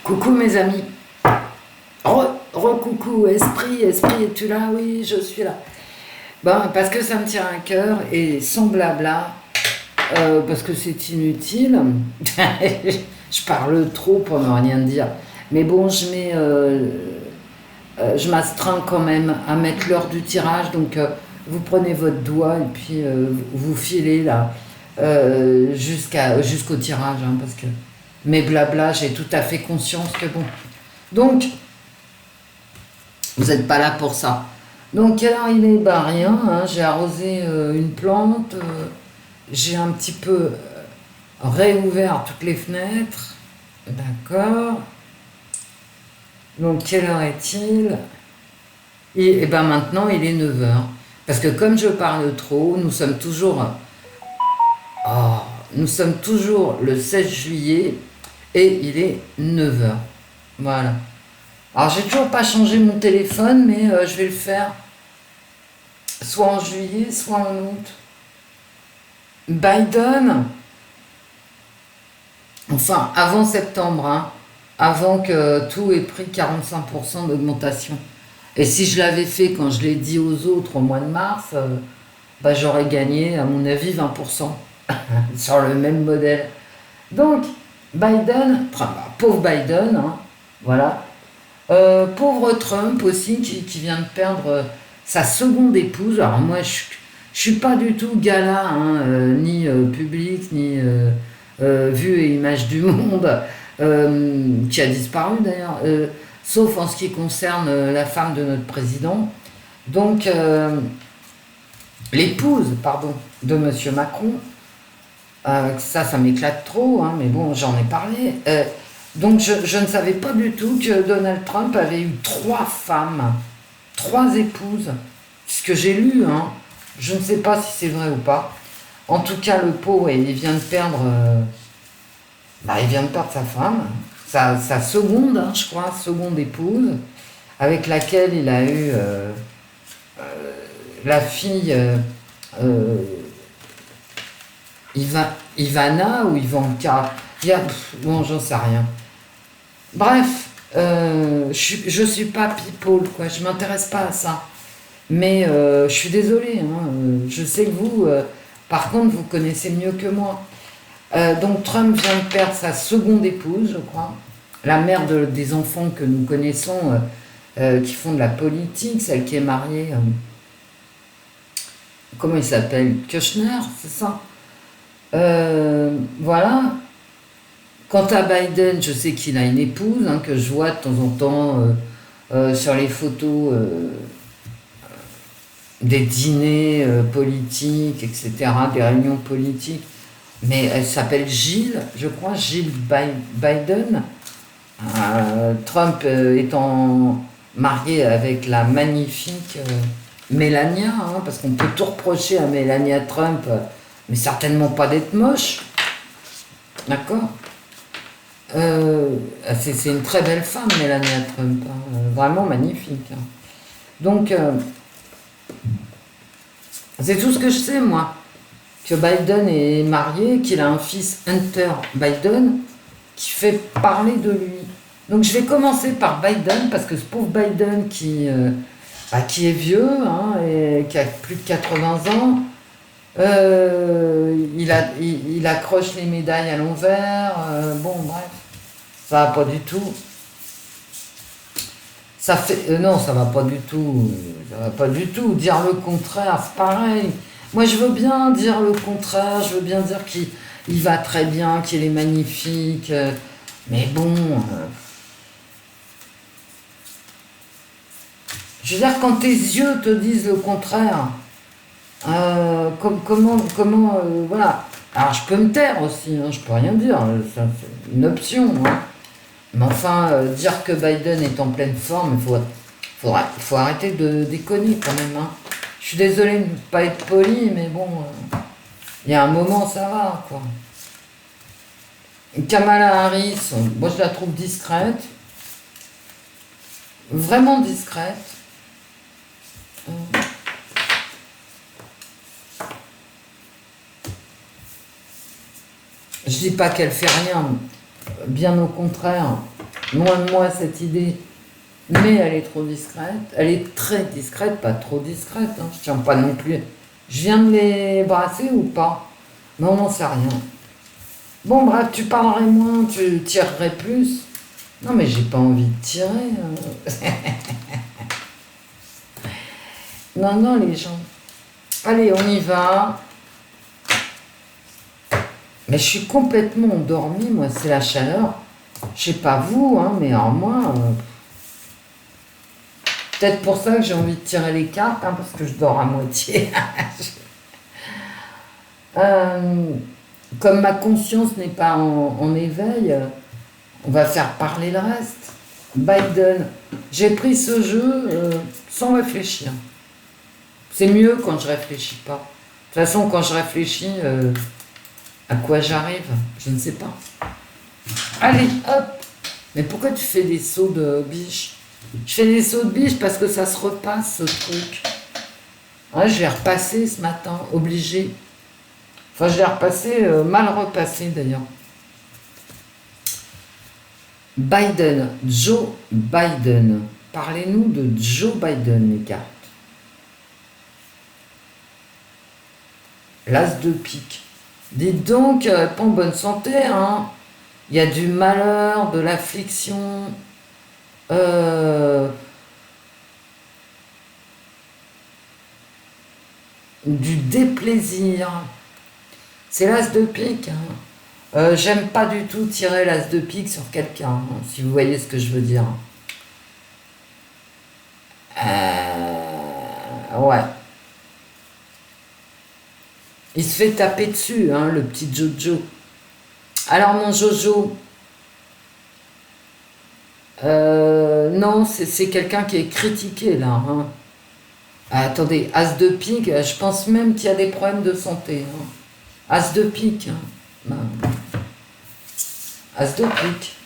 Coucou mes amis. Coucou, esprit, es-tu là? Oui, je suis là. Bon, parce que ça me tient à cœur et sans blabla, parce que c'est inutile. Je parle trop pour ne rien dire. Mais bon, je m'astreins quand même à mettre l'heure du tirage. Donc, vous prenez votre doigt et puis vous filez là jusqu'au tirage, hein, parce que mes blabla, j'ai tout à fait conscience que bon. Donc, vous n'êtes pas là pour ça. Donc, alors il est bah, rien, hein, j'ai arrosé une plante, j'ai un petit peu réouvert toutes les fenêtres, d'accord. Donc, quelle heure est-il? Et ben maintenant, il est 9 heures. Parce que comme je parle trop, nous sommes toujours le 16 juillet et il est 9 heures. Voilà. Alors, j'ai toujours pas changé mon téléphone, mais je vais le faire soit en juillet, soit en août. Biden, enfin, avant septembre, hein, avant que tout ait pris 45% d'augmentation. Et si je l'avais fait quand je l'ai dit aux autres au mois de mars, bah, j'aurais gagné, à mon avis, 20% sur le même modèle. Donc, Biden, pauvre Biden, hein, voilà. Pauvre Trump aussi, qui vient de perdre sa seconde épouse. Alors moi, je suis pas du tout gala, hein, ni public, ni vue et image du monde, qui a disparu d'ailleurs, sauf en ce qui concerne la femme de notre président. Donc, l'épouse, pardon, de Monsieur Macron, ça m'éclate trop, hein, mais bon, j'en ai parlé. Donc je ne savais pas du tout que Donald Trump avait eu 3 femmes, 3 épouses, ce que j'ai lu, hein. Je ne sais pas si c'est vrai ou pas. En tout cas, le pauvre, il vient de perdre, sa femme, sa seconde, hein, je crois, seconde épouse, avec laquelle il a eu la fille Ivana ou Ivanka. Bon, j'en sais rien. Bref, je suis pas people, quoi. Je m'intéresse pas à ça. Mais je suis désolée, hein, je sais que vous, par contre, vous connaissez mieux que moi. Donc Trump vient de perdre sa seconde épouse, je crois, la mère des enfants que nous connaissons, qui font de la politique, celle qui est mariée, comment il s'appelle? Kushner, c'est ça? Voilà. Quant à Biden, je sais qu'il a une épouse, hein, que je vois de temps en temps sur les photos des dîners politiques, etc., des réunions politiques. Mais elle s'appelle Jill, je crois, Jill Biden. Trump étant marié avec la magnifique Melania, hein, parce qu'on peut tout reprocher à Melania Trump, mais certainement pas d'être moche. D'accord? C'est une très belle femme, Melania Trump, hein, vraiment magnifique, hein. Donc, c'est tout ce que je sais, moi. Que Biden est marié, qu'il a un fils, Hunter Biden, qui fait parler de lui. Donc, je vais commencer par Biden, parce que ce pauvre Biden qui est vieux, hein, et qui a plus de 80 ans, il accroche les médailles à l'envers, bon, bref. Ça va pas du tout. Ça fait. Non, ça va pas du tout. Ça va pas du tout. Dire le contraire, c'est pareil. Moi, je veux bien dire le contraire. Je veux bien dire qu'il va très bien, qu'il est magnifique. Mais bon. Je veux dire, quand tes yeux te disent le contraire, comment. Voilà. Alors, je peux me taire aussi, hein, je peux rien dire. C'est une option, hein. Mais enfin, dire que Biden est en pleine forme, il faut arrêter de déconner quand même, hein. Je suis désolée de ne pas être poli, mais bon, il y a un moment, ça va, quoi. Kamala Harris, moi je la trouve discrète, vraiment discrète. Je dis pas qu'elle fait rien, bien au contraire. Loin de moi cette idée. Mais elle est trop discrète. Elle est très discrète, pas trop discrète. Hein. Je tiens pas non plus. Je viens de les brasser ou pas? Non, on n'en sait rien. Bon, bref, tu parlerais moins, tu tirerais plus. Non, mais j'ai pas envie de tirer. Non, non, les gens. Allez, on y va. Mais je suis complètement endormie, moi, c'est la chaleur. Je sais pas vous, hein, mais alors moi... peut-être pour ça que j'ai envie de tirer les cartes, hein, parce que je dors à moitié. Comme ma conscience n'est pas en éveil, on va faire parler le reste. Biden. J'ai pris ce jeu sans réfléchir. C'est mieux quand je réfléchis pas. De toute façon, quand je réfléchis, à quoi j'arrive, je ne sais pas. Allez, hop. Mais pourquoi tu fais des sauts de biche? Je fais des sauts de biche parce que ça se repasse, ce truc. Ouais, je l'ai repassé ce matin, obligé. Enfin, je l'ai repassé, mal repassé d'ailleurs. Biden, Joe Biden. Parlez-nous de Joe Biden, les cartes. L'as de pique. Dites donc, pas en bonne santé, hein. Il y a du malheur, de l'affliction, du déplaisir. C'est l'as de pique. Hein. J'aime pas du tout tirer l'as de pique sur quelqu'un, hein, si vous voyez ce que je veux dire. Ouais. Il se fait taper dessus, hein, le petit Jojo. Alors mon Jojo, non, c'est quelqu'un qui est critiqué là. Hein. Attendez, as de pique, je pense même qu'il y a des problèmes de santé. Hein. As de pique. Hein. As de pique.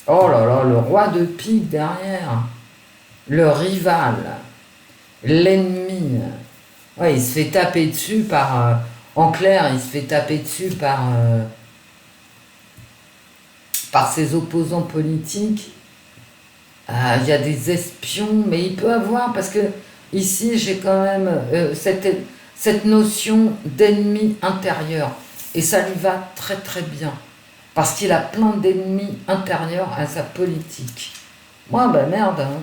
Oh là là, le roi de pique derrière. Le rival. L'ennemi. Ouais, il se fait taper dessus par... en clair, il se fait taper dessus par ses opposants politiques. Il y a des espions, mais il peut avoir, parce que ici j'ai quand même cette notion d'ennemi intérieur. Et ça lui va très très bien. Parce qu'il a plein d'ennemis intérieurs à sa politique. Ouais, bah merde. Hein.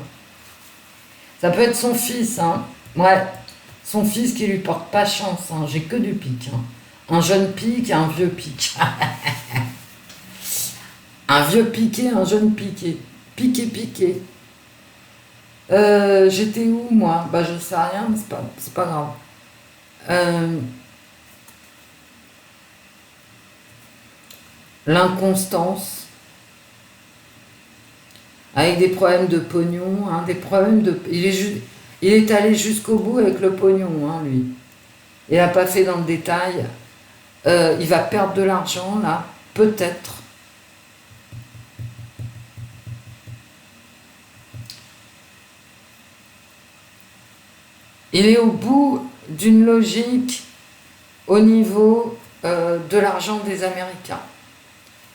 Ça peut être son fils, hein. Ouais. Son fils qui lui porte pas chance, hein. J'ai que du pique. Hein. Un jeune pique et un vieux pique. Un vieux piqué, un jeune piqué. Piqué, piqué. J'étais où, moi? Bah, je sais rien, mais c'est pas grave. L'inconstance. Avec des problèmes de pognon, hein, des problèmes de... Il est allé jusqu'au bout avec le pognon, hein, lui. Il n'a pas fait dans le détail. Il va perdre de l'argent, là, peut-être. Il est au bout d'une logique au niveau de l'argent des Américains.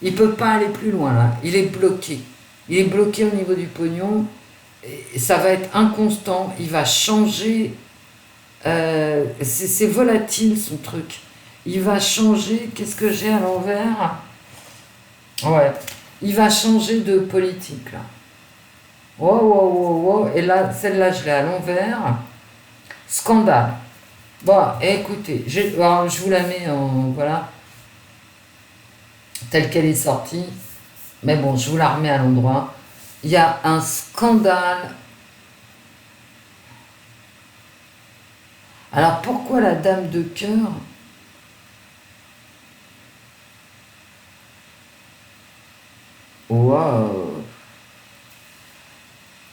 Il ne peut pas aller plus loin, là. Il est bloqué. Il est bloqué au niveau du pognon. Et ça va être inconstant. Il va changer. C'est volatile, son truc. Il va changer. Qu'est-ce que j'ai à l'envers? Ouais. Il va changer de politique, là. Wow, wow, wow, wow. Et là, celle-là, je l'ai à l'envers. Scandale. Bon, écoutez, alors, je vous la mets en... Voilà. Telle qu'elle est sortie. Mais bon, je vous la remets à l'endroit. Il y a un scandale. Alors, pourquoi la dame de cœur? Wow.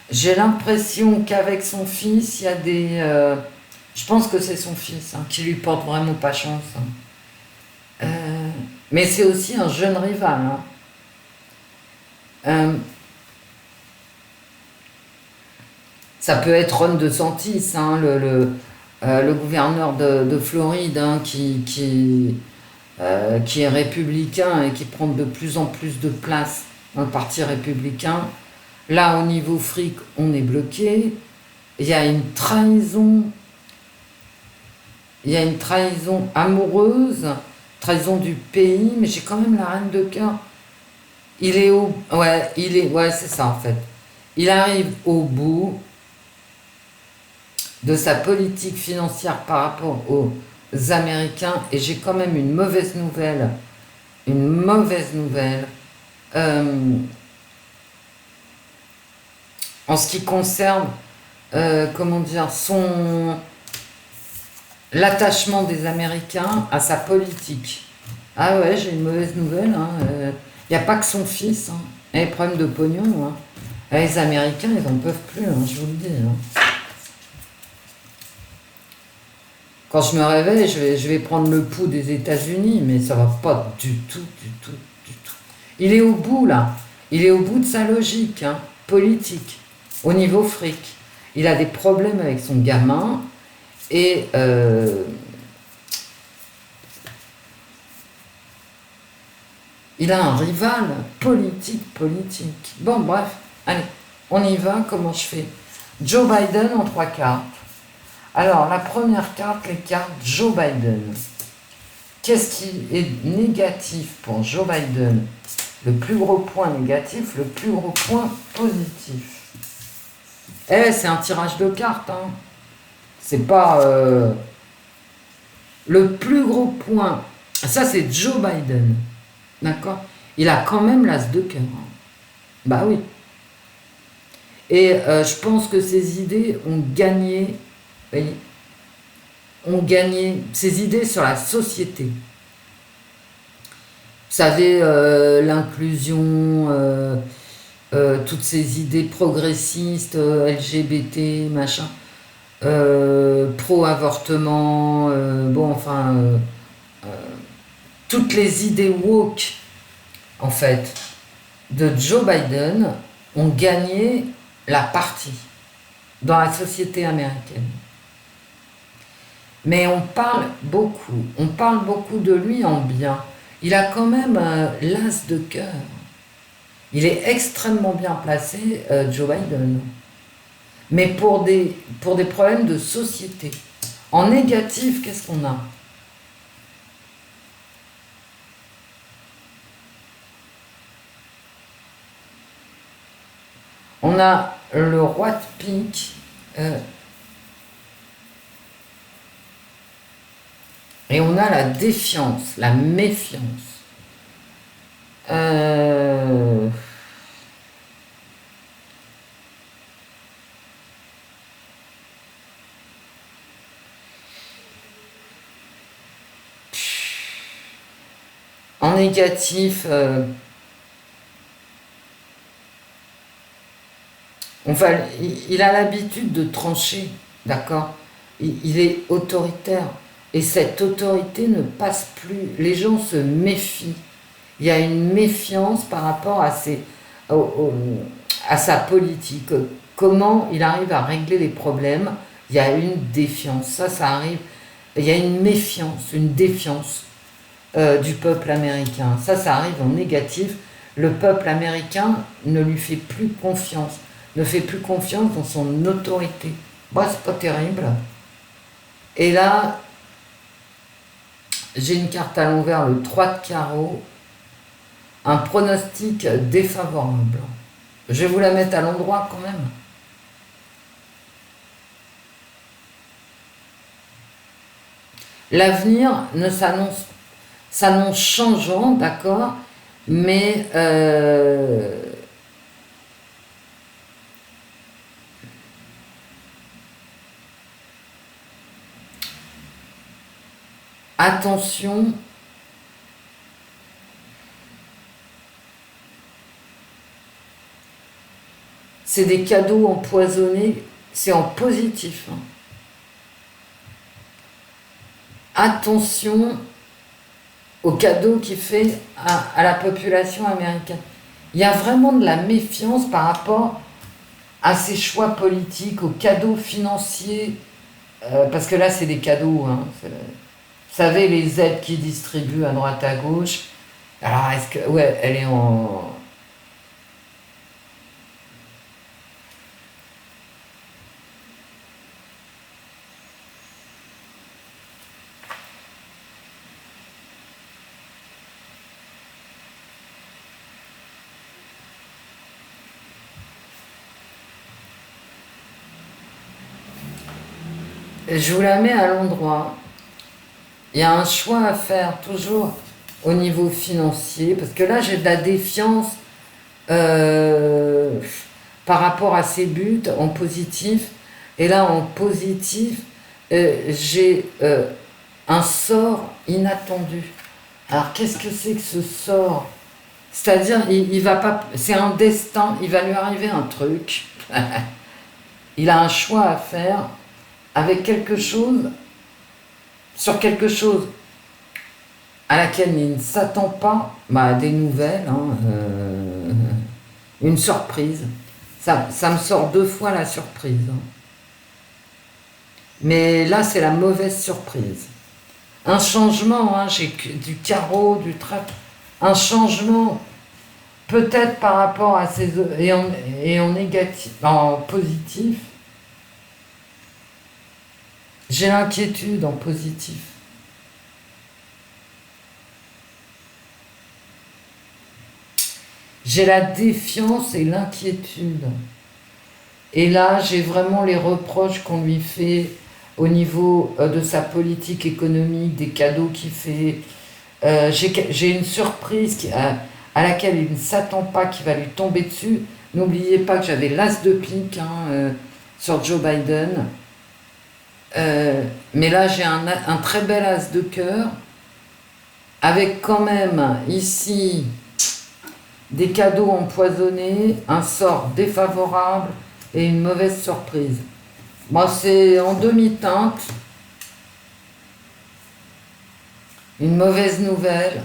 J'ai l'impression qu'avec son fils, il y a des... je pense que c'est son fils, hein, qui lui porte vraiment pas chance. Hein. Mais c'est aussi un jeune rival. Hein. Ça peut être Ron DeSantis, hein, le gouverneur de Floride, hein, qui est républicain et qui prend de plus en plus de place dans le parti républicain. Là, au niveau fric, on est bloqué. Il y a une trahison. Il y a une trahison amoureuse, trahison du pays, mais j'ai quand même la reine de cœur. Il est au... Ouais, c'est ça en fait. Il arrive au bout de sa politique financière par rapport aux Américains et j'ai quand même une mauvaise nouvelle. Une mauvaise nouvelle. En ce qui concerne, comment dire, l'attachement des Américains à sa politique. Ah ouais, j'ai une mauvaise nouvelle. Il n'y a pas que son fils. Il y a des problèmes de pognon. Les Américains, ils n'en peuvent plus, je vous le dis. Quand je me réveille, je vais prendre le pouls des États-Unis, mais ça va pas du tout, du tout, du tout. Il est au bout, là. Il est au bout de sa logique, politique, au niveau fric. Il a des problèmes avec son gamin, et il a un rival politique. Bon, bref, allez, on y va, comment je fais? Joe Biden en 3 cartes. Alors, la première carte, les cartes Joe Biden. Qu'est-ce qui est négatif pour Joe Biden? Le plus gros point négatif, le plus gros point positif. C'est un tirage de cartes, C'est pas... Le plus gros point, ça c'est Joe Biden. D'accord? Il a quand même l'as de cœur. Bah oui. Et je pense que ses idées ont gagné... ses idées sur la société. Vous savez, l'inclusion, toutes ces idées progressistes, LGBT, machin, pro-avortement, toutes les idées woke, en fait, de Joe Biden ont gagné la partie dans la société américaine. Mais on parle beaucoup de lui en bien. Il a quand même l'as de cœur. Il est extrêmement bien placé, Joe Biden. Mais pour des problèmes de société. En négatif, qu'est-ce qu'on a? On a le roi de pique. Et on a la défiance, la méfiance. En négatif, il a l'habitude de trancher, d'accord? Il est autoritaire. Et cette autorité ne passe plus. Les gens se méfient. Il y a une méfiance par rapport à sa politique. Comment il arrive à régler les problèmes? Il y a une défiance. Ça arrive. Il y a une méfiance, une défiance du peuple américain. Ça arrive en négatif. Le peuple américain ne lui fait plus confiance. Ne fait plus confiance dans son autorité. Bon, c'est pas terrible. Et là... J'ai une carte à l'envers, le 3 de carreau, un pronostic défavorable. Je vais vous la mettre à l'endroit quand même. L'avenir ne s'annonce changeant, d'accord, mais attention, c'est des cadeaux empoisonnés, c'est en positif. Attention aux cadeaux qu'il fait à la population américaine. Il y a vraiment de la méfiance par rapport à ses choix politiques, aux cadeaux financiers, parce que là c'est des cadeaux, vous savez, les aides qu'ils distribuent à droite à gauche. Alors, est-ce que... Ouais, elle est en... Je vous la mets à l'endroit. Il y a un choix à faire toujours au niveau financier, parce que là j'ai de la défiance euh, par rapport à ces buts en positif, et là en positif j'ai un sort inattendu. Alors qu'est-ce que c'est que ce sort? C'est-à-dire il va pas, c'est un destin, il va lui arriver un truc, il a un choix à faire avec quelque chose, sur quelque chose à laquelle il ne s'attend pas, bah, des nouvelles, hein, une surprise. Ça me sort 2 fois la surprise, hein. Mais là, c'est la mauvaise surprise. Un changement, hein, j'ai du carreau, du trap. Un changement, peut-être par rapport à ces... Et en négatif, en positif. J'ai l'inquiétude en positif. J'ai la défiance et l'inquiétude. Et là, j'ai vraiment les reproches qu'on lui fait au niveau de sa politique économique, des cadeaux qu'il fait. J'ai une surprise à laquelle il ne s'attend pas, qui va lui tomber dessus. N'oubliez pas que j'avais l'as de pique, hein, sur Joe Biden. Mais là, j'ai un très bel as de cœur, avec quand même ici des cadeaux empoisonnés, un sort défavorable et une mauvaise surprise. Moi, c'est en demi-teinte, une mauvaise nouvelle,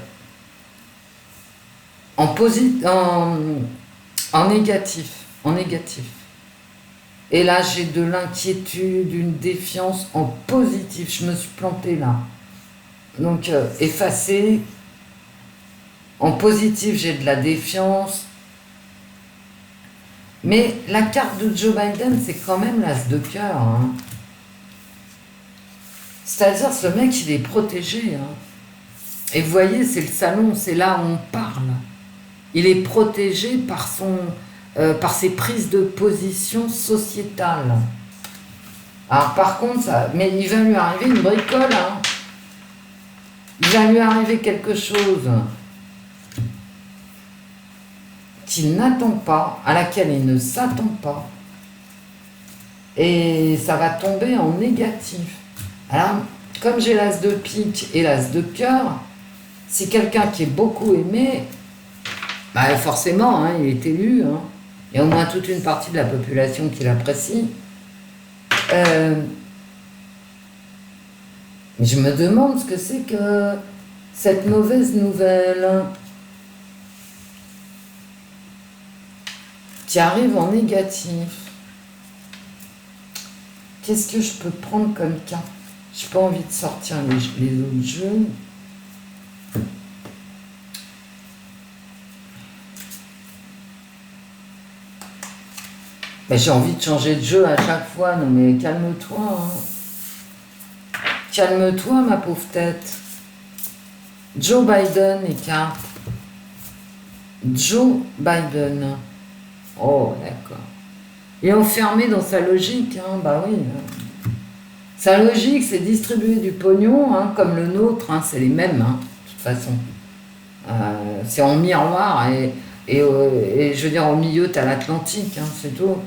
en négatif, en négatif. Et là, j'ai de l'inquiétude, une défiance en positif. Je me suis plantée là. Donc, effacée. En positif, j'ai de la défiance. Mais la carte de Joe Biden, c'est quand même l'as de cœur, hein. C'est-à-dire, ce mec, il est protégé, hein. Et vous voyez, c'est le salon, c'est là où on parle. Il est protégé par ses prises de position sociétales. Alors, par contre, mais il va lui arriver une bricole, hein. Il va lui arriver quelque chose qu'il n'attend pas, à laquelle il ne s'attend pas, et ça va tomber en négatif. Alors, comme j'ai l'as de pique et l'as de cœur, c'est quelqu'un qui est beaucoup aimé, bah forcément, hein, il est élu, hein. Il y a au moins toute une partie de la population qui l'apprécie. Mais je me demande ce que c'est que cette mauvaise nouvelle qui arrive en négatif. Qu'est-ce que je peux prendre comme carte? J'ai pas envie de sortir les autres jeux. Mais j'ai envie de changer de jeu à chaque fois. Non mais calme-toi, hein. Calme-toi, ma pauvre tête. Joe Biden, les cartes. Joe Biden. Oh, d'accord. Il est enfermé dans sa logique, hein. Bah oui. Sa logique, c'est distribuer du pognon, hein, comme le nôtre, hein, c'est les mêmes, hein, de toute façon. C'est en miroir, et je veux dire, au milieu, tu as l'Atlantique, hein, c'est tout.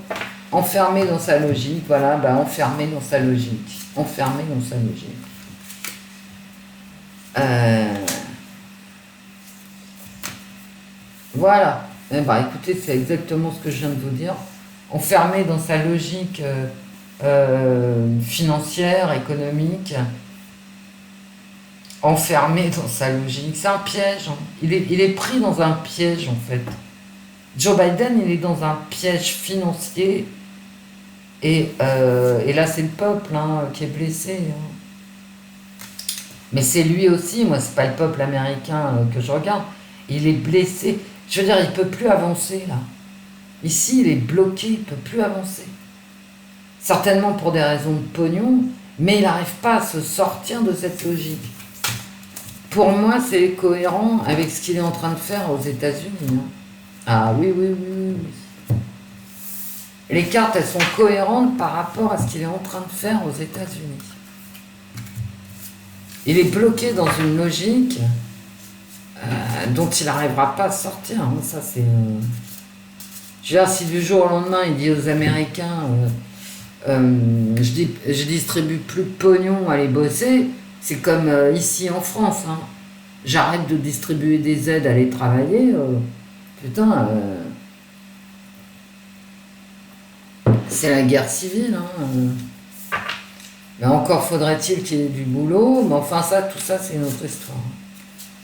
Enfermé dans sa logique, voilà, bah, enfermé dans sa logique. Enfermé dans sa logique. Voilà. Eh ben, écoutez, c'est exactement ce que je viens de vous dire. Enfermé dans sa logique financière, économique. Enfermé dans sa logique. C'est un piège, hein. Il est pris dans un piège, en fait. Joe Biden, il est dans un piège financier. Et là, c'est le peuple, hein, qui est blessé, hein. Mais c'est lui aussi, moi, c'est pas le peuple américain que je regarde. Il est blessé. Je veux dire, il ne peut plus avancer, là. Ici, il est bloqué, il ne peut plus avancer. Certainement pour des raisons de pognon, mais il n'arrive pas à se sortir de cette logique. Pour moi, c'est cohérent avec ce qu'il est en train de faire aux États-Unis, hein. Ah oui, oui, oui, oui, oui. Les cartes, elles sont cohérentes par rapport à ce qu'il est en train de faire aux États-Unis. Il est bloqué dans une logique dont il n'arrivera pas à sortir, hein. Ça, c'est. Je veux dire, si du jour au lendemain, il dit aux Américains je distribue plus de pognon, allez bosser, c'est comme ici en France, hein. J'arrête de distribuer des aides, aller travailler. Putain, c'est la guerre civile, hein. Mais encore faudrait-il qu'il y ait du boulot. Mais enfin, ça, tout ça, c'est une autre histoire.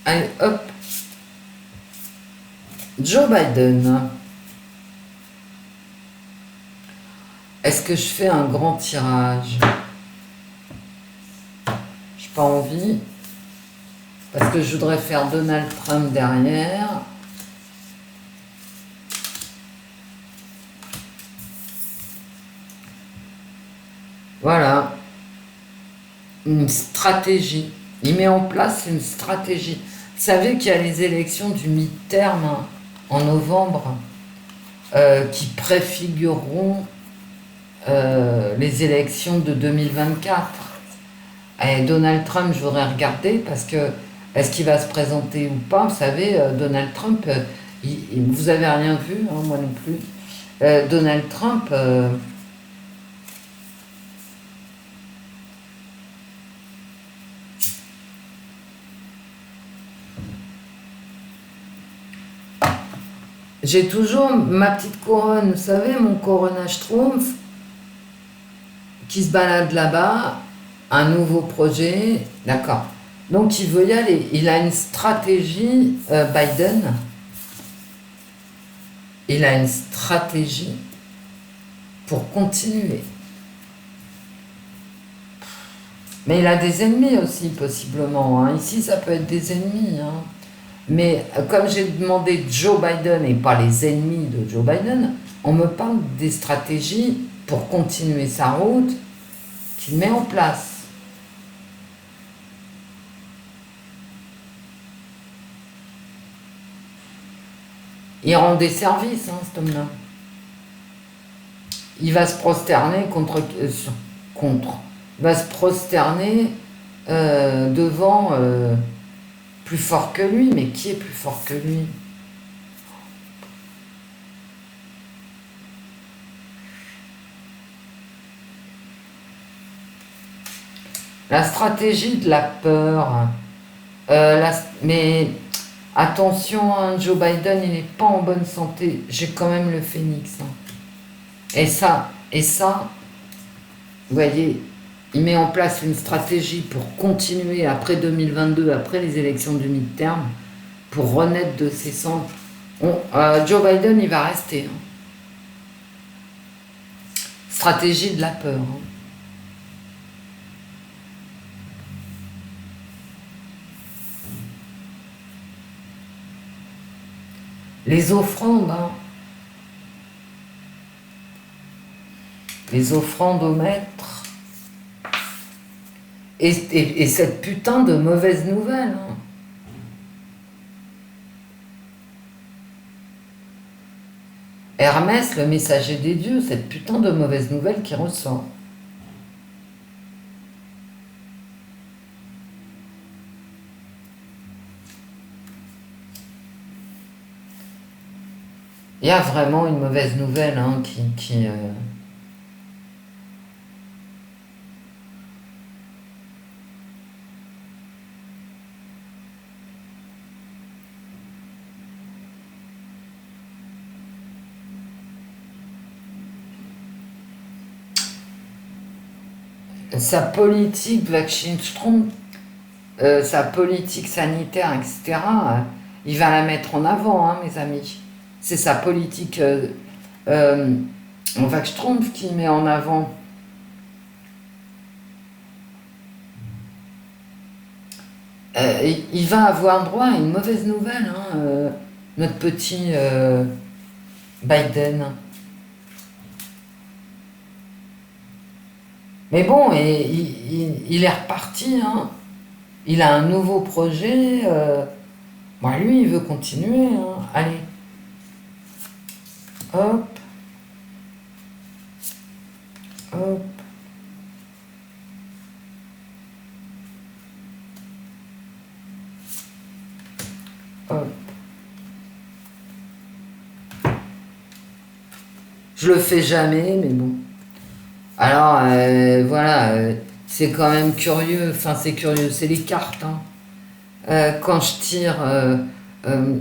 Allez, hop. Joe Biden. Est-ce que je fais un grand tirage? J'ai pas envie. Parce que je voudrais faire Donald Trump derrière. Voilà. Une stratégie. Il met en place une stratégie. Vous savez qu'il y a les élections du mi-terme en novembre qui préfigureront les élections de 2024. Et Donald Trump, je voudrais regarder parce que est-ce qu'il va se présenter ou pas? Vous savez, Donald Trump, vous avez rien vu, hein, moi non plus. Donald Trump, j'ai toujours ma petite couronne, vous savez, mon Corona Schtroumpf, qui se balade là-bas, un nouveau projet, d'accord. Donc il veut y aller, il a une stratégie, Biden, il a une stratégie pour continuer. Mais il a des ennemis aussi, possiblement, hein. Ici, ça peut être des ennemis, hein. Mais comme j'ai demandé Joe Biden et pas les ennemis de Joe Biden, on me parle des stratégies pour continuer sa route qu'il met en place. Il rend des services, hein, cet homme-là. Il va se prosterner il va se prosterner devant plus fort que lui. Mais qui est plus fort que lui? La stratégie de la peur. Mais attention, hein, Joe Biden, il n'est pas en bonne santé. J'ai quand même le phénix, hein. Et ça, vous voyez, il met en place une stratégie pour continuer après 2022, après les élections du mi-terme, pour renaître de ses cendres. Joe Biden, il va rester, hein. Stratégie de la peur, hein. Les offrandes, hein. Les offrandes au maître. Et cette putain de mauvaise nouvelle, hein. Hermès, le messager des dieux, cette putain de mauvaise nouvelle qui ressort. Il y a vraiment une mauvaise nouvelle, hein, qui sa politique Wachstum, sa politique sanitaire, etc., il va la mettre en avant, hein, mes amis. C'est sa politique Wachstum qui met en avant. Il va avoir droit à une mauvaise nouvelle, hein, notre petit Biden. Mais bon, il est reparti, hein. Il a un nouveau projet. Bon, lui, il veut continuer, hein. Allez. Hop. Hop. Je le fais jamais, mais bon. Alors, voilà, c'est quand même curieux. Enfin, c'est curieux, c'est les cartes, hein. Quand je tire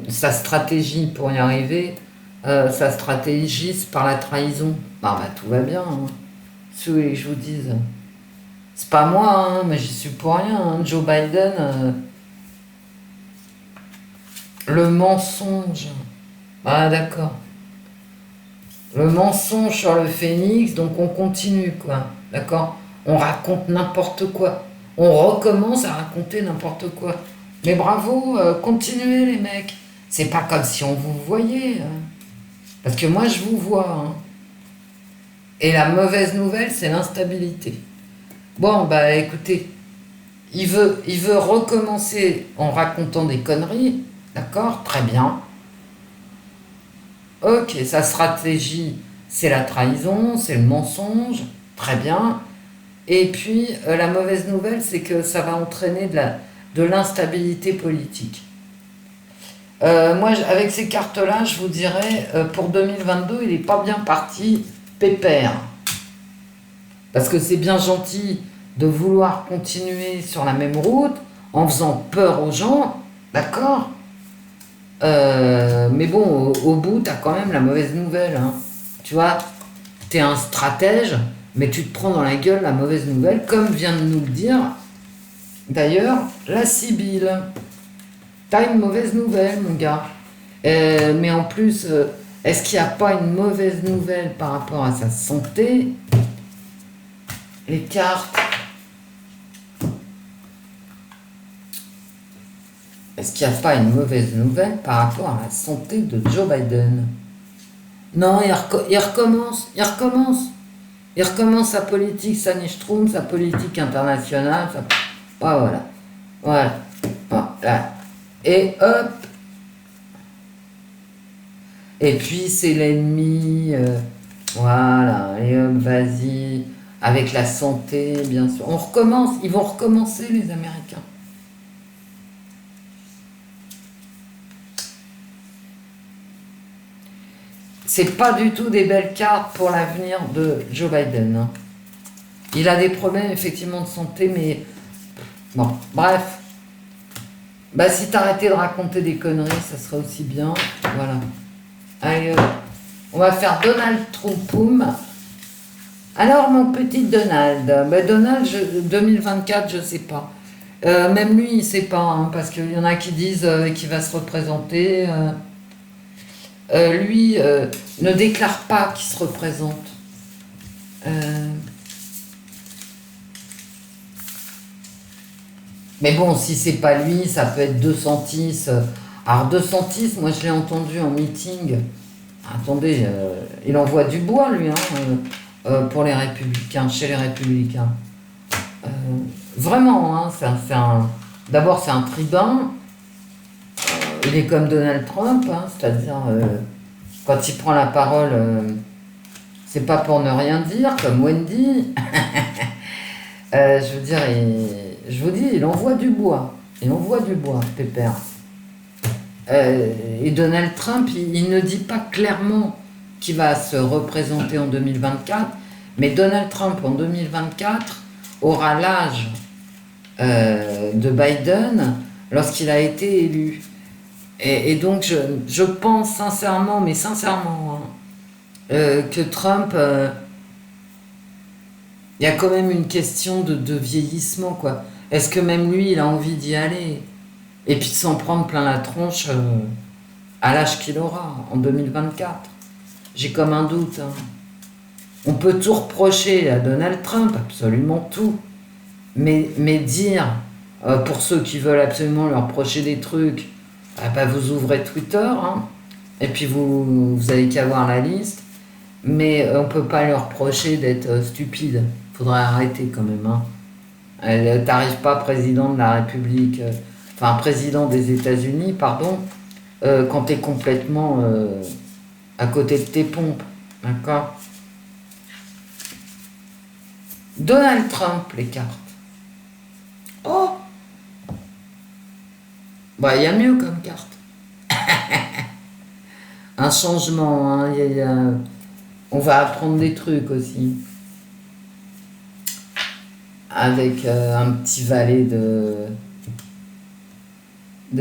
sa stratégie pour y arriver, sa stratégie, c'est par la trahison. Bah, tout va bien, hein. Si vous voulez que je vous dise. C'est pas moi, hein, mais j'y suis pour rien, hein. Joe Biden, le mensonge. Ah, d'accord. Le mensonge sur le phénix, donc on continue, quoi. D'accord? On raconte n'importe quoi. On recommence à raconter n'importe quoi. Mais bravo, continuez les mecs. C'est pas comme si on vous voyait, hein. Parce que moi je vous vois, hein. Et la mauvaise nouvelle, c'est l'instabilité. Bon, bah écoutez, il veut recommencer en racontant des conneries, d'accord? Très bien. Ok, sa stratégie, c'est la trahison, c'est le mensonge, très bien. Et puis, la mauvaise nouvelle, c'est que ça va entraîner de l'instabilité politique. Moi, avec ces cartes-là, je vous dirais, pour 2022, il n'est pas bien parti pépère. Parce que c'est bien gentil de vouloir continuer sur la même route en faisant peur aux gens, d'accord? Mais bon, au bout, t'as quand même la mauvaise nouvelle, hein. Tu vois, t'es un stratège, mais tu te prends dans la gueule la mauvaise nouvelle, comme vient de nous le dire, d'ailleurs, la Sibylle. T'as une mauvaise nouvelle, mon gars. Mais en plus, est-ce qu'il n'y a pas une mauvaise nouvelle par rapport à sa santé? Les cartes. Est-ce qu'il n'y a pas une mauvaise nouvelle par rapport à la santé de Joe Biden? Non, il recommence, il recommence. Il recommence sa politique Sanistrum, sa politique internationale. Ah, voilà. Voilà. Voilà. Et hop. Et puis c'est l'ennemi. Voilà. Et hop, vas-y. Avec la santé, bien sûr. On recommence. Ils vont recommencer, les Américains. C'est pas du tout des belles cartes pour l'avenir de Joe Biden, hein. Il a des problèmes effectivement de santé, mais bon, bref. Bah si t'arrêtais de raconter des conneries, ça serait aussi bien. Voilà. Allez, on va faire Donald Trump. Alors mon petit Donald, bah, Donald, 2024, je sais pas. Même lui, il sait pas, hein, parce qu'il y en a qui disent qu'il va se représenter. Lui ne déclare pas qu'il se représente. Mais bon, si c'est pas lui, ça peut être DeSantis. Alors DeSantis, moi je l'ai entendu en meeting. Attendez, il envoie du bois lui, hein, pour les républicains, chez les républicains. Vraiment, hein, d'abord c'est un tribun. Il est comme Donald Trump, hein, c'est-à-dire quand il prend la parole, c'est pas pour ne rien dire, comme Wendy. Je veux dire, je vous dis, il envoie du bois. Il envoie du bois, pépère. Et Donald Trump, il ne dit pas clairement qu'il va se représenter en 2024, mais Donald Trump en 2024 aura l'âge de Biden lorsqu'il a été élu. Et donc je pense sincèrement, mais sincèrement, hein, que Trump, il y a quand même une question de vieillissement, quoi. Est-ce que même lui, il a envie d'y aller? Et puis de s'en prendre plein la tronche à l'âge qu'il aura, en 2024. J'ai comme un doute, hein. On peut tout reprocher à Donald Trump, absolument tout. Mais dire, pour ceux qui veulent absolument leur reprocher des trucs, ah bah vous ouvrez Twitter, hein, et puis vous avez qu'à voir la liste. Mais on peut pas leur reprocher d'être stupide. Faudrait arrêter quand même, hein. T'arrives pas président de la République, enfin président des États-Unis, pardon, quand t'es complètement à côté de tes pompes, d'accord? Donald Trump, les cartes. Oh, bah il y a mieux comme carte. Un changement, hein, On va apprendre des trucs aussi. Avec un petit valet de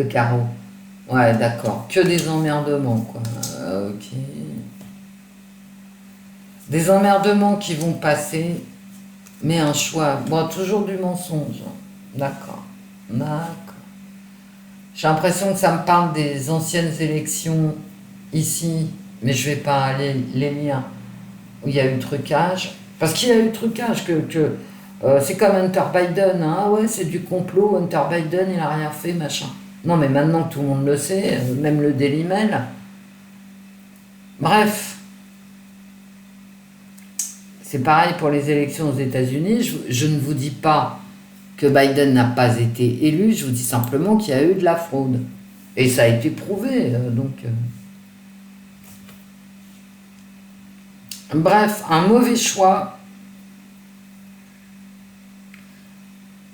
carreau. Ouais, d'accord. Que des emmerdements, quoi. Ok. Des emmerdements qui vont passer, mais un choix. Bon, toujours du mensonge. D'accord. D'accord. J'ai l'impression que ça me parle des anciennes élections ici, mais je vais pas aller les liens où il y a eu trucage. Parce qu'il y a eu trucage, c'est comme Hunter Biden, hein. Ah ouais, c'est du complot, Hunter Biden, il a rien fait, machin. Non, mais maintenant que tout le monde le sait, même le Daily Mail. Bref, c'est pareil pour les élections aux États-Unis. Je ne vous dis pas que Biden n'a pas été élu, je vous dis simplement qu'il y a eu de la fraude. Et ça a été prouvé, Bref, un mauvais choix,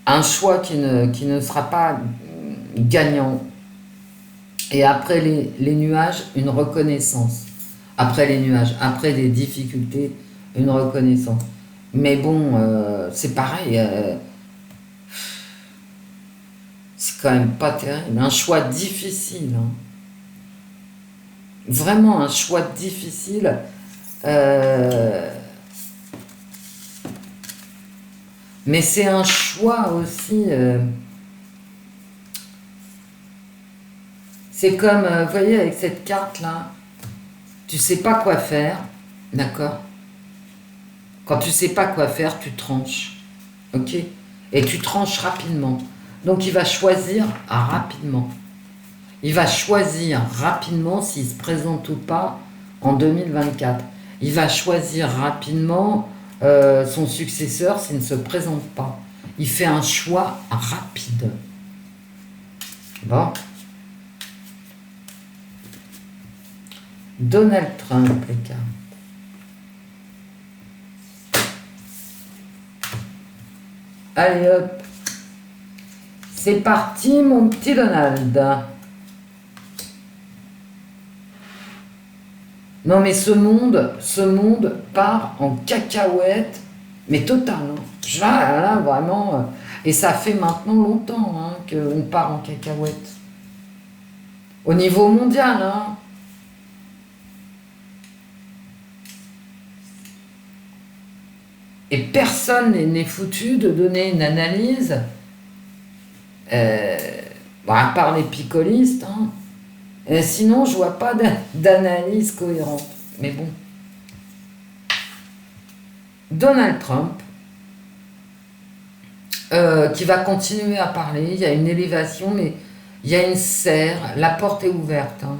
un choix qui ne sera pas gagnant. Et après les nuages, une reconnaissance. Après les nuages, après des difficultés, une reconnaissance. Mais bon, c'est pareil, c'est quand même pas terrible. Un choix difficile, hein. Vraiment un choix difficile. Mais c'est un choix aussi. C'est comme, vous voyez, avec cette carte-là, tu sais pas quoi faire, d'accord? Quand tu sais pas quoi faire, tu tranches, ok? Et tu tranches rapidement. Donc il va choisir rapidement. Il va choisir rapidement s'il se présente ou pas en 2024. Il va choisir rapidement son successeur s'il ne se présente pas. Il fait un choix rapide. Bon. Donald Trump, les gars. Allez hop. C'est parti, mon petit Donald. Non mais ce monde part en cacahuète, mais total. Hein. Là, vraiment. Et ça fait maintenant longtemps hein, qu'on part en cacahuète. Au niveau mondial, hein. Et personne n'est foutu de donner une analyse, bon, à part les picolistes, hein. Sinon je vois pas d'analyse cohérente. Mais bon. Donald Trump, qui va continuer à parler, il y a une élévation, mais il y a une serre, la porte est ouverte. Hein.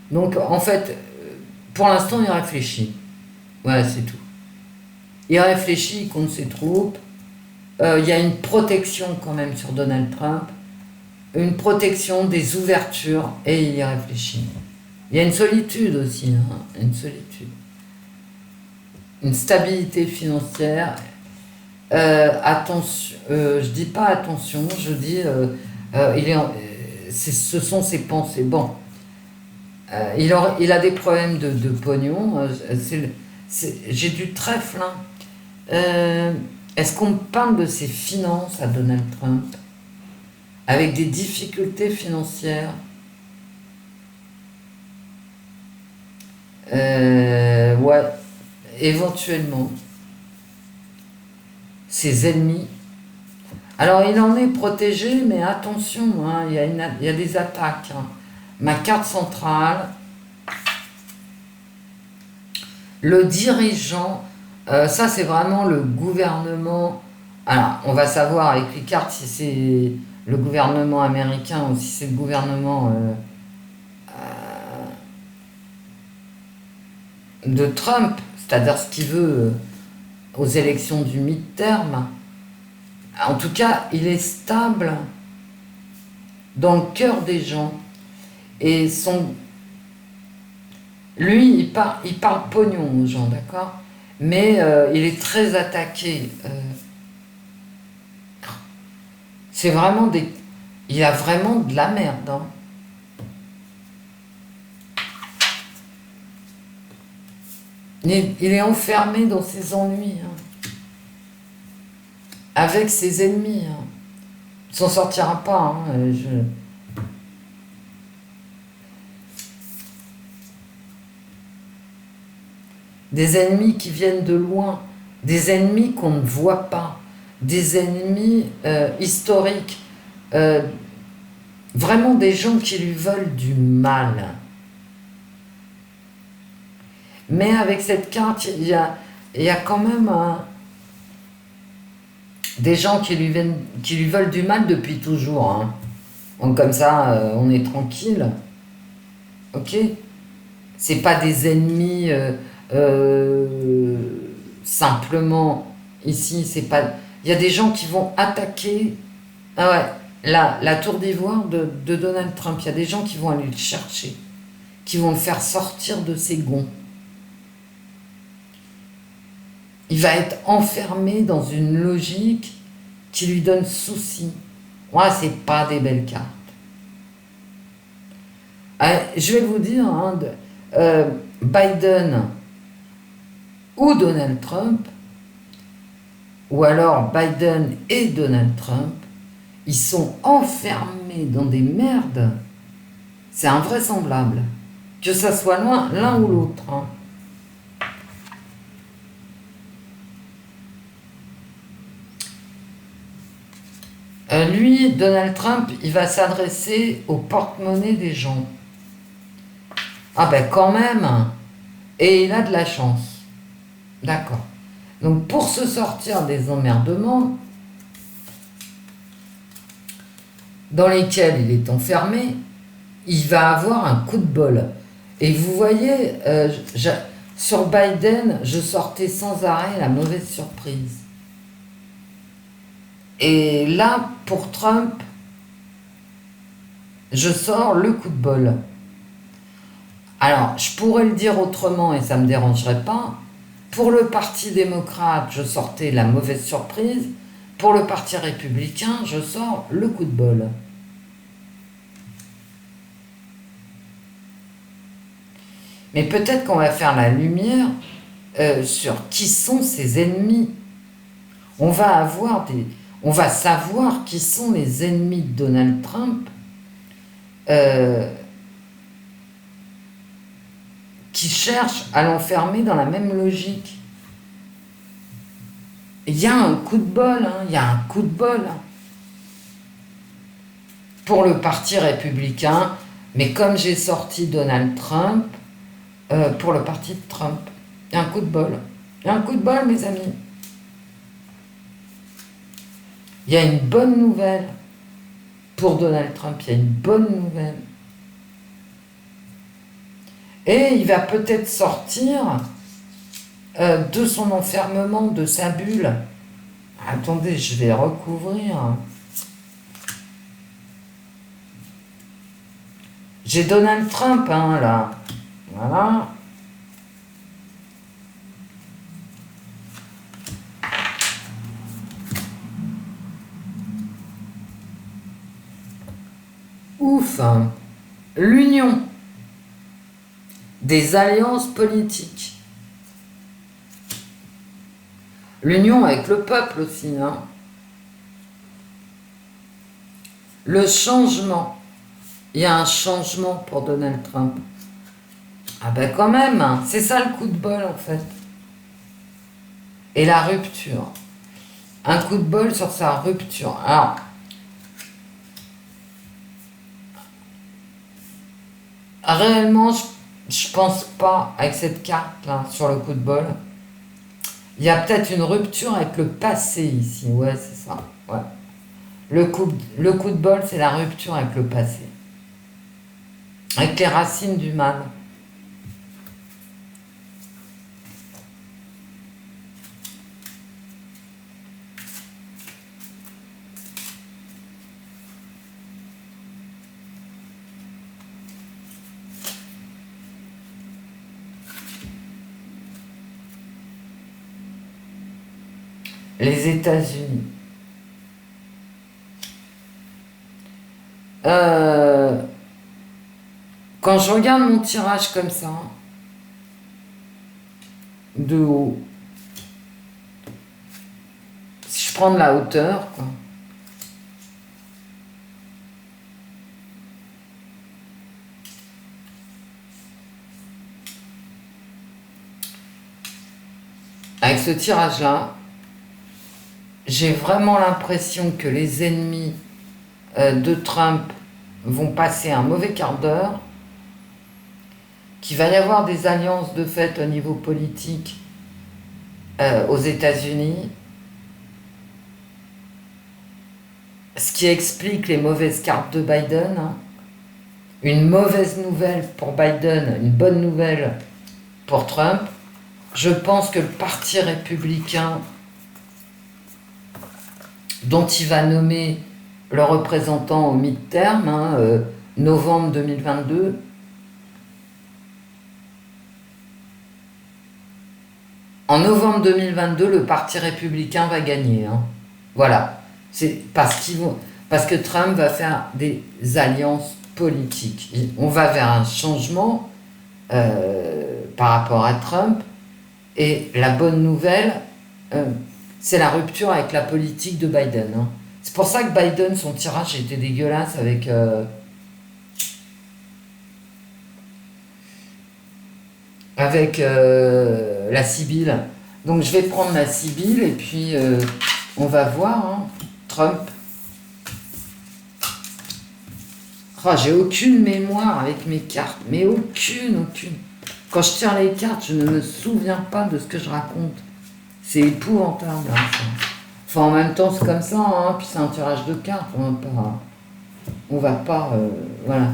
Donc en fait, pour l'instant il réfléchit. Voilà, c'est tout. Il réfléchit, il compte ses troupes. Il y a une protection quand même sur Donald Trump. Une protection des ouvertures et il y réfléchit. Il y a une solitude aussi, hein, une solitude. Une stabilité financière. Attention, je dis pas attention, je dis ce sont ses pensées. Bon, il a des problèmes de pognon. J'ai du trèfle. Hein. Est-ce qu'on parle de ses finances à Donald Trump avec des difficultés financières? Ouais, éventuellement. Ses ennemis. Alors il en est protégé, mais attention, hein, il y a des attaques. Hein. Ma carte centrale, le dirigeant, ça c'est vraiment le gouvernement. Alors on va savoir avec les cartes si c'est le gouvernement américain ou si c'est le gouvernement de Trump, c'est-à-dire ce qu'il veut aux élections du mi-terme. En tout cas, il est stable dans le cœur des gens. Et lui, il parle pognon aux gens, d'accord? Mais il est très attaqué. C'est vraiment il a vraiment de la merde. Hein. Il est enfermé dans ses ennuis, hein, avec ses ennemis. Hein. Il s'en sortira pas. Hein, Des ennemis qui viennent de loin, des ennemis qu'on ne voit pas, des ennemis historiques, euh, vraiment des gens qui lui veulent du mal. Mais avec cette carte, il y a quand même des gens qui lui veulent du mal depuis toujours. Hein. Donc comme ça, on est tranquille. Ok? C'est pas des ennemis euh, simplement ici. C'est pas. Il y a des gens qui vont attaquer. Ah ouais, la tour d'ivoire de Donald Trump. Il y a des gens qui vont aller le chercher, qui vont le faire sortir de ses gonds. Il va être enfermé dans une logique qui lui donne souci. Ouais, c'est pas des belles cartes. Je vais vous dire, hein, Biden ou Donald Trump, ou alors Biden et Donald Trump, ils sont enfermés dans des merdes. C'est invraisemblable. Que ça soit loin l'un ou l'autre. Hein. Lui, Donald Trump, il va s'adresser au porte-monnaie des gens. Ah ben quand même. Et il a de la chance. D'accord. Donc pour se sortir des emmerdements dans lesquels il est enfermé, il va avoir un coup de bol. Et vous voyez, sur Biden, je sortais sans arrêt la mauvaise surprise. Et là, pour Trump, je sors le coup de bol. Alors, je pourrais le dire autrement et ça ne me dérangerait pas. Pour le Parti démocrate, je sortais la mauvaise surprise. Pour le Parti républicain, je sors le coup de bol. Mais peut-être qu'on va faire la lumière sur qui sont ses ennemis. On va savoir qui sont les ennemis de Donald Trump qui cherchent à l'enfermer dans la même logique. Il y a un coup de bol, hein, il y a un coup de bol pour le Parti républicain, mais comme j'ai sorti Donald Trump, pour le parti de Trump, il y a un coup de bol. Il y a un coup de bol, mes amis. Il y a une bonne nouvelle pour Donald Trump, il y a une bonne nouvelle. Et il va peut-être sortir de son enfermement, de sa bulle. Attendez, je vais recouvrir. J'ai Donald Trump, hein, là. Voilà. Ouf, hein. L'union des alliances politiques. L'union avec le peuple aussi, hein. Le changement. Il y a un changement pour Donald Trump. Ah ben quand même, hein. C'est ça le coup de bol en fait. Et la rupture. Un coup de bol sur sa rupture. Alors, réellement, je pense pas avec cette carte là sur le coup de bol. Il y a peut-être une rupture avec le passé ici. Ouais, c'est ça. Ouais. Le coup de bol, c'est la rupture avec le passé. Avec les racines du mal. Les États-Unis. Quand je regarde mon tirage comme ça, de haut. Si je prends de la hauteur, quoi. Avec ce tirage-là, j'ai vraiment l'impression que les ennemis de Trump vont passer un mauvais quart d'heure, qu'il va y avoir des alliances de fait au niveau politique aux États-Unis, ce qui explique les mauvaises cartes de Biden. Hein. Une mauvaise nouvelle pour Biden, une bonne nouvelle pour Trump. Je pense que le parti républicain, dont il va nommer le représentant au mi-terme, hein, novembre 2022, en novembre 2022, le parti républicain va gagner. Hein. Voilà. C'est parce que Trump va faire des alliances politiques. On va vers un changement par rapport à Trump. Et la bonne nouvelle, c'est la rupture avec la politique de Biden. Hein. C'est pour ça que Biden, son tirage était dégueulasse avec la Sibylle. Donc je vais prendre la Sibylle et puis on va voir. Hein. Trump. Oh, j'ai aucune mémoire avec mes cartes, mais aucune. Quand je tire les cartes, je ne me souviens pas de ce que je raconte. C'est épouvantable. Hein, ça. Enfin, en même temps, c'est comme ça, hein, puis c'est un tirage de cartes. On va pas, voilà.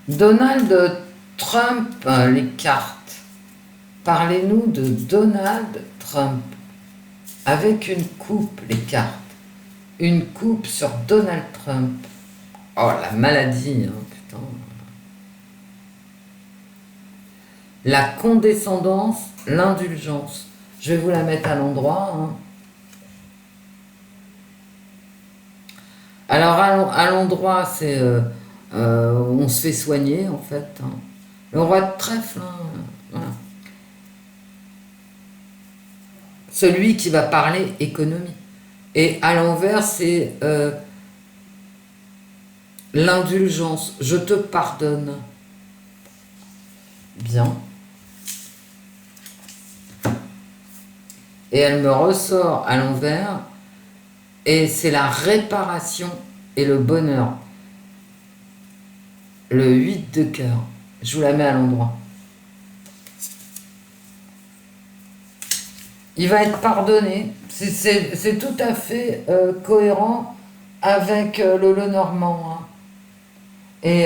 Donald Trump, les cartes. Parlez-nous de Donald Trump. Avec une coupe, les cartes. Une coupe sur Donald Trump. Oh, la maladie, hein, putain. La condescendance, l'indulgence. Je vais vous la mettre à l'endroit. Hein. Alors, à l'endroit, c'est... on se fait soigner, en fait. Hein. Le roi de trèfle, hein, voilà. Celui qui va parler économie. Et à l'envers, c'est l'indulgence. Je te pardonne. Bien. Et elle me ressort à l'envers. Et c'est la réparation et le bonheur. Le 8 de cœur. Je vous la mets à l'endroit. Il va être pardonné. C'est tout à fait cohérent avec le Lenormand hein, et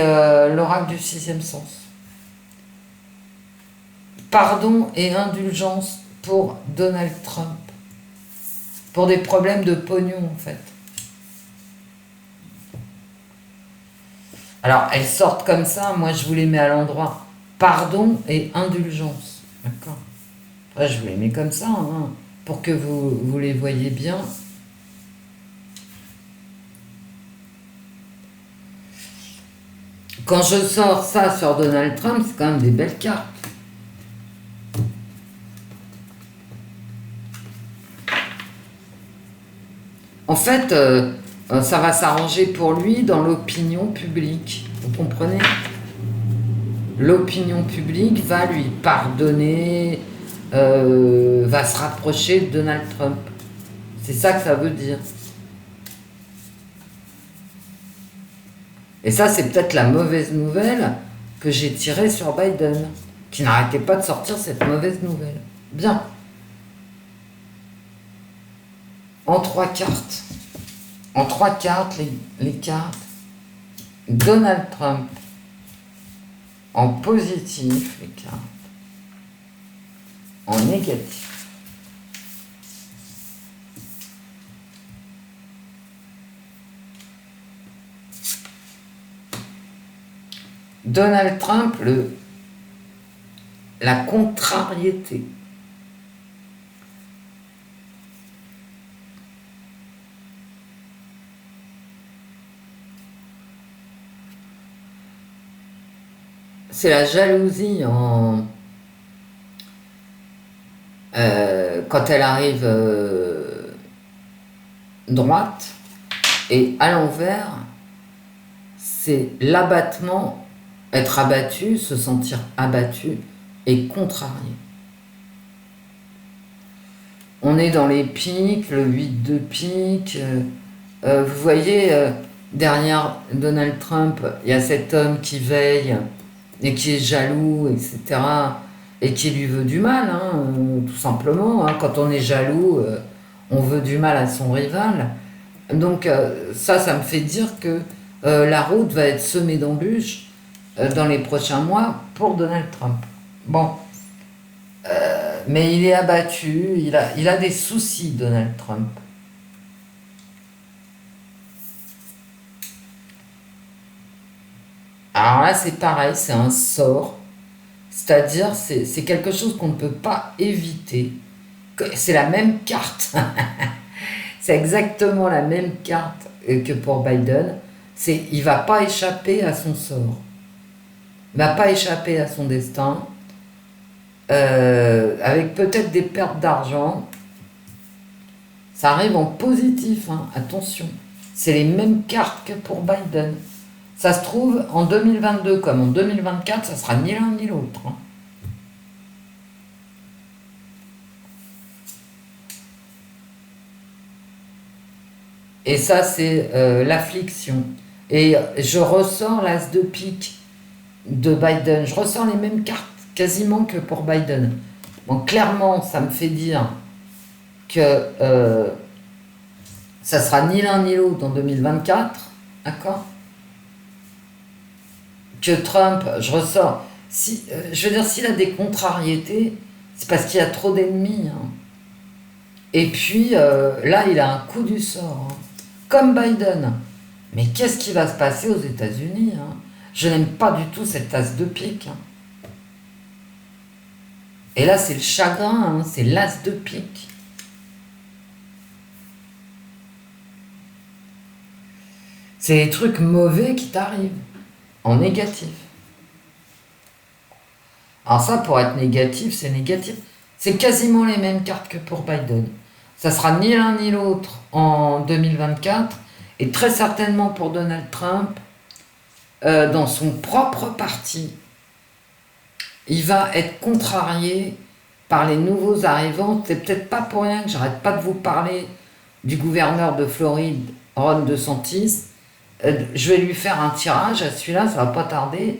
l'oracle du sixième sens. Pardon et indulgence pour Donald Trump. Pour des problèmes de pognon, en fait. Alors, elles sortent comme ça, moi je vous les mets à l'endroit. Pardon et indulgence. D'accord. Après, je vous les mets comme ça, hein, pour que vous les voyez bien. Quand je sors ça sur Donald Trump, c'est quand même des belles cartes. En fait, ça va s'arranger pour lui dans l'opinion publique. Vous comprenez? L'opinion publique va lui pardonner, va se rapprocher de Donald Trump. C'est ça que ça veut dire. Et ça, c'est peut-être la mauvaise nouvelle que j'ai tirée sur Biden, qui n'arrêtait pas de sortir cette mauvaise nouvelle. Bien. En 3 cartes. En 3 cartes, les cartes. Donald Trump. En positif, les cartes. En négatif. Donald Trump, la contrariété. c'est la jalousie quand elle arrive droite, et à l'envers, c'est l'abattement, être abattu, se sentir abattu et contrarié. On est dans les piques, le 8 de pique. Vous voyez, derrière Donald Trump, il y a cet homme qui veille et qui est jaloux, etc. Et qui lui veut du mal, hein, tout simplement. Hein. Quand on est jaloux, on veut du mal à son rival. Donc ça me fait dire que la route va être semée d'embûches dans les prochains mois pour Donald Trump. Bon, mais il est abattu, il a des soucis, Donald Trump. Alors là, c'est pareil, c'est un sort. C'est-à-dire, c'est quelque chose qu'on ne peut pas éviter. C'est la même carte. C'est exactement la même carte que pour Biden. Il ne va pas échapper à son sort. Il ne va pas échapper à son destin. Avec peut-être des pertes d'argent. Ça arrive en positif, hein, attention. C'est les mêmes cartes que pour Biden. Ça se trouve, en 2022 comme en 2024, ça sera ni l'un ni l'autre. Hein. Et ça, c'est l'affliction. Et je ressors l'as de pique de Biden. Je ressors les mêmes cartes quasiment que pour Biden. Donc clairement, ça me fait dire que ça sera ni l'un ni l'autre en 2024. D'accord? Que Trump, je ressors. Si, je veux dire, s'il a des contrariétés, c'est parce qu'il y a trop d'ennemis. Hein. Et puis, là, il a un coup du sort. Hein. Comme Biden. Mais qu'est-ce qui va se passer aux États-Unis hein? Je n'aime pas du tout cette tasse de pique. Hein. Et là, c'est le chagrin, hein, c'est l'as de pique. C'est les trucs mauvais qui t'arrivent, en négatif. Alors ça, pour être négatif, c'est négatif. C'est quasiment les mêmes cartes que pour Biden. Ça sera ni l'un ni l'autre en 2024, et très certainement pour Donald Trump, dans son propre parti, il va être contrarié par les nouveaux arrivants. C'est peut-être pas pour rien que j'arrête pas de vous parler du gouverneur de Floride, Ron DeSantis. Je vais lui faire un tirage à celui-là, ça va pas tarder,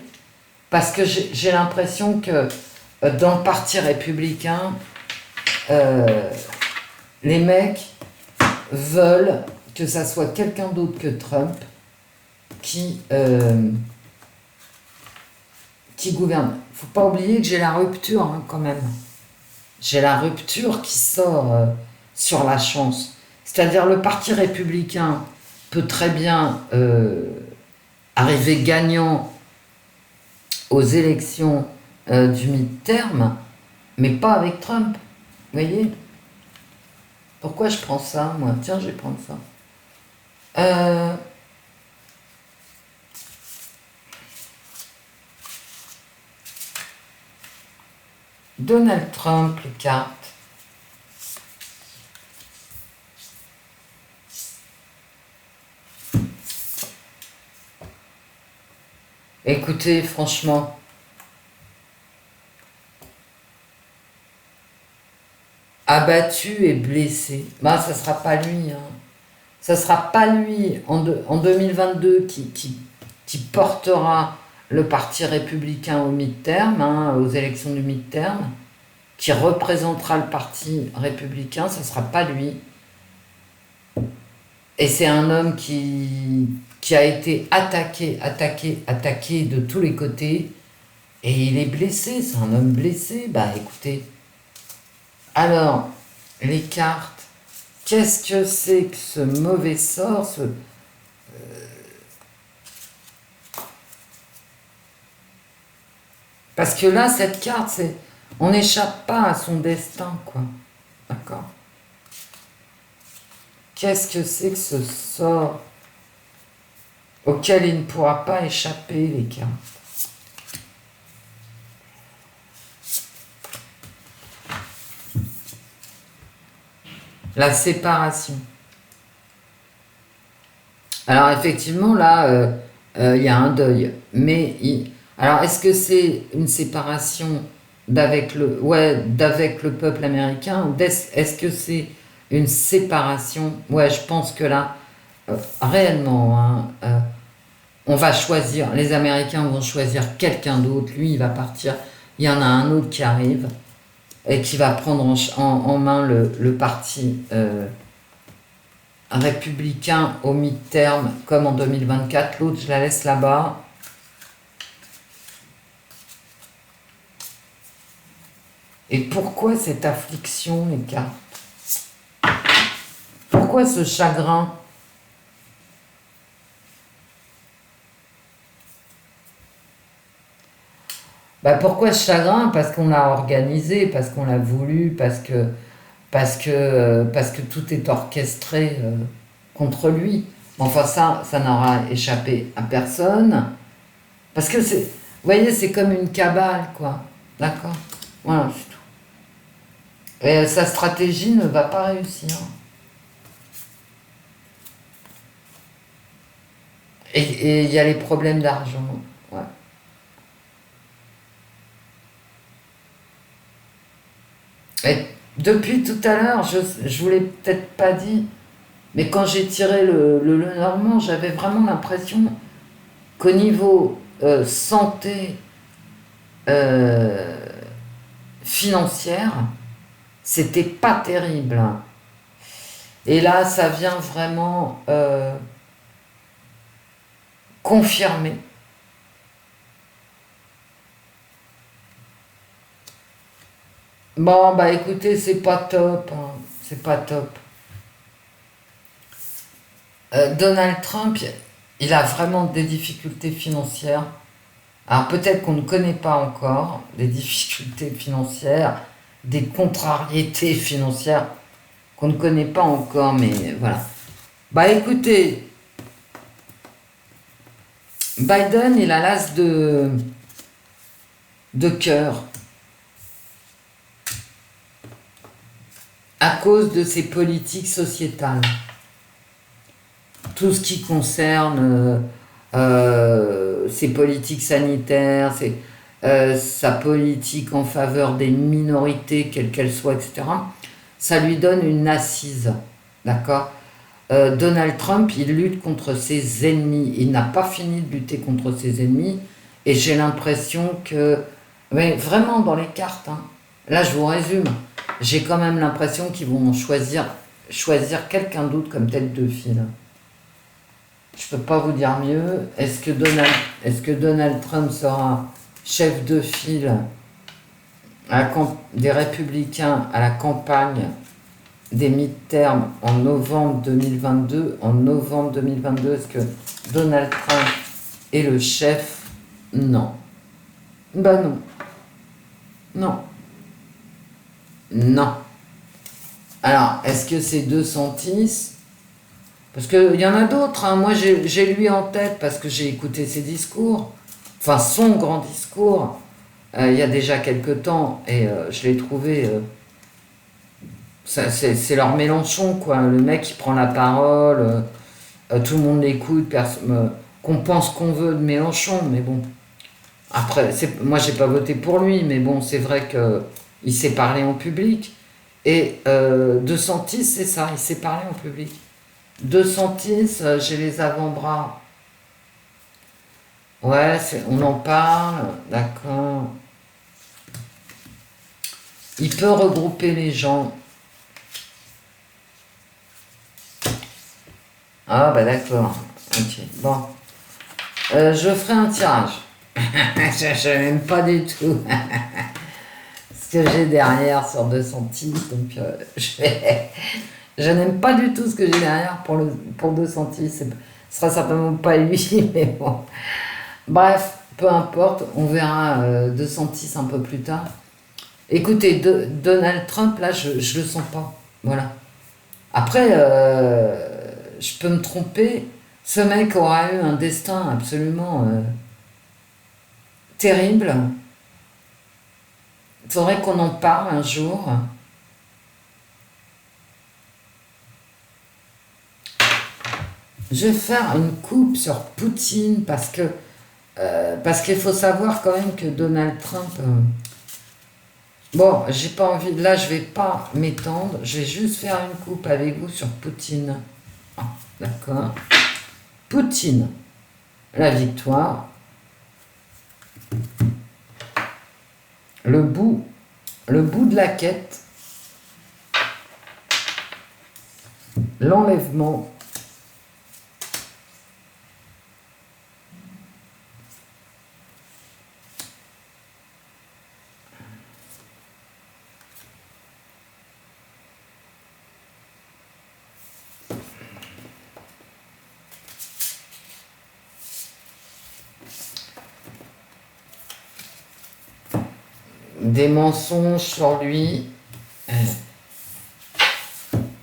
parce que j'ai l'impression que dans le parti républicain, les mecs veulent que ça soit quelqu'un d'autre que Trump qui gouverne. Faut pas oublier que j'ai la rupture hein, quand même. J'ai la rupture qui sort sur la chance. C'est-à-dire le parti républicain peut très bien arriver gagnant aux élections du mi-terme, mais pas avec Trump. Vous voyez? Pourquoi je prends ça, moi? Tiens, je vais prendre ça. Donald Trump, les cartes. Écoutez, franchement, abattu et blessé. Bah, ça sera pas lui. Hein. Ça sera pas lui en 2022 qui portera le parti républicain au mi-terme, hein, aux élections du mi-terme, qui représentera le parti républicain, ça sera pas lui. Et c'est un homme qui a été attaqué de tous les côtés, et il est blessé, c'est un homme blessé. Bah écoutez, alors, les cartes, qu'est-ce que c'est que ce mauvais sort, Parce que là, cette carte, c'est... On n'échappe pas à son destin, quoi. D'accord? Qu'est-ce que c'est que ce sort auquel il ne pourra pas échapper, les cartes? La séparation. Alors effectivement, là, il y a un deuil. Alors, est-ce que c'est une séparation d'avec le peuple américain ou est-ce que c'est une séparation? Ouais, je pense que là, réellement, hein, on va choisir, les Américains vont choisir quelqu'un d'autre, lui il va partir, il y en a un autre qui arrive et qui va prendre en main le parti républicain au mi-terme comme en 2024. L'autre, je la laisse là-bas. Et pourquoi cette affliction, les cartes? Pourquoi ce chagrin? Bah pourquoi ce chagrin? Parce qu'on l'a organisé, parce qu'on l'a voulu, parce que tout est orchestré contre lui. Enfin, ça n'aura échappé à personne. Parce que c'est, vous voyez, c'est comme une cabale, quoi. D'accord? Voilà, c'est tout. Et sa stratégie ne va pas réussir. Et il y a les problèmes d'argent. Ouais. Et depuis tout à l'heure, je vous l'ai peut-être pas dit, mais quand j'ai tiré le Normand, j'avais vraiment l'impression qu'au niveau santé euh, financière, c'était pas terrible. Et là, ça vient vraiment confirmer. Bon, bah écoutez, c'est pas top, hein. C'est pas top. Donald Trump, il a vraiment des difficultés financières. Alors peut-être qu'on ne connaît pas encore des difficultés financières, des contrariétés financières qu'on ne connaît pas encore, mais voilà. Bah écoutez, Biden, il a l'as de cœur à cause de ses politiques sociétales. Tout ce qui concerne ses politiques sanitaires, sa politique en faveur des minorités, quelles qu'elles soient, etc., ça lui donne une assise. D'accord? Donald Trump, il lutte contre ses ennemis. Il n'a pas fini de lutter contre ses ennemis. Et j'ai l'impression que... Mais vraiment dans les cartes, hein, là je vous résume, j'ai quand même l'impression qu'ils vont choisir quelqu'un d'autre comme tête de file. Je peux pas vous dire mieux. Est-ce que Donald Trump sera chef de file des Républicains à la campagne des midterms en novembre 2022? En novembre 2022, est-ce que Donald Trump est le chef? Non. Ben non. Non. Non. Alors, est-ce que c'est DeSantis? Parce qu'il y en a d'autres, hein. Moi, j'ai lui en tête parce que j'ai écouté ses discours, enfin son grand discours, il y a déjà quelques temps, et je l'ai trouvé. C'est leur Mélenchon, quoi. Le mec, il prend la parole, tout le monde l'écoute, qu'on pense qu'on veut de Mélenchon, mais bon. Après, moi, j'ai pas voté pour lui, mais bon, c'est vrai qu'il sait parler en public. Et DeSantis, c'est ça, il sait parler en public. DeSantis, j'ai les avant-bras. Ouais, on en parle, d'accord. Il peut regrouper les gens. Ah bah d'accord. Ok, bon. Je ferai un tirage. Je n'aime pas du tout ce que j'ai derrière sur DeSantis, donc je n'aime pas du tout ce que j'ai derrière pour DeSantis. Ce sera certainement pas lui, mais bon. Bref, peu importe, on verra DeSantis un peu plus tard. Écoutez, Donald Trump, là, je le sens pas. Voilà. Après, je peux me tromper. Ce mec aura eu un destin absolument terrible. Il faudrait qu'on en parle un jour. Je vais faire une coupe sur Poutine parce qu'il faut savoir quand même que Donald Trump. Bon, j'ai pas envie. Là, je vais pas m'étendre. Je vais juste faire une coupe avec vous sur Poutine. Ah, d'accord. Poutine, la victoire. Le bout de la quête. L'enlèvement. Des mensonges sur lui.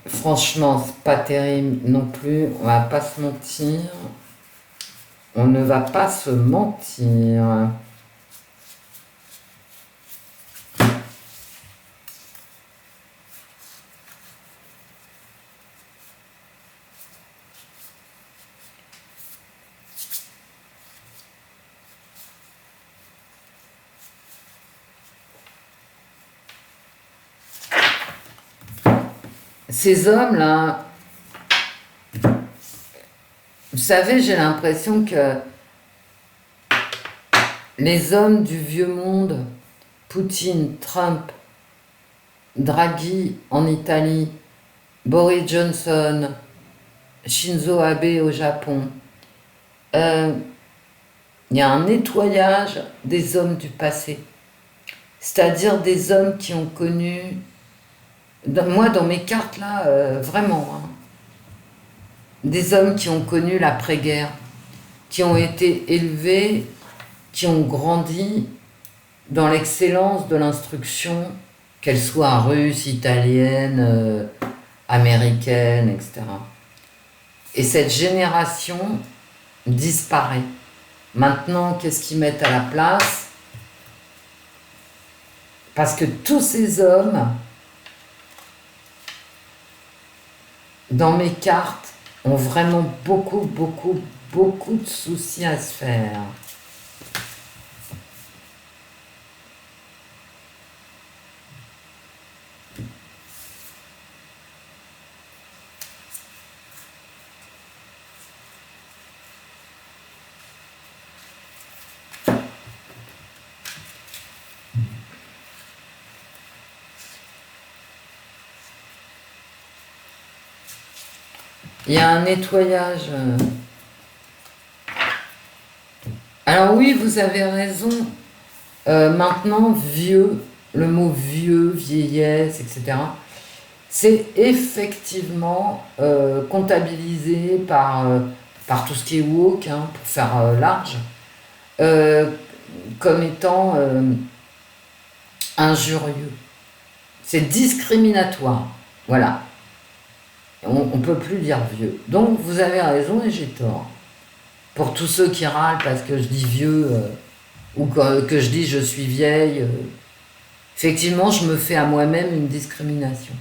Franchement, c'est pas terrible non plus. On va pas se mentir. On ne va pas se mentir. Ces hommes-là, vous savez, j'ai l'impression que les hommes du vieux monde, Poutine, Trump, Draghi en Italie, Boris Johnson, Shinzo Abe au Japon, il y a un nettoyage des hommes du passé. C'est-à-dire des hommes qui ont connu... Moi, dans mes cartes, là, vraiment, hein, des hommes qui ont connu l'après-guerre, qui ont été élevés, qui ont grandi dans l'excellence de l'instruction, qu'elle soit russe, italienne, américaine, etc. Et cette génération disparaît. Maintenant, qu'est-ce qu'ils mettent à la place? Parce que tous ces hommes, dans mes cartes, ont vraiment beaucoup de soucis à se faire. Il y a un nettoyage. Alors oui, vous avez raison. Maintenant, vieux, le mot vieux, vieillesse, etc., c'est effectivement comptabilisé par tout ce qui est woke, hein, pour faire large, euh, comme étant injurieux. C'est discriminatoire. Voilà. On ne peut plus dire vieux. Donc vous avez raison et j'ai tort. Pour tous ceux qui râlent parce que je dis vieux ou que je dis je suis vieille, effectivement je me fais à moi-même une discrimination.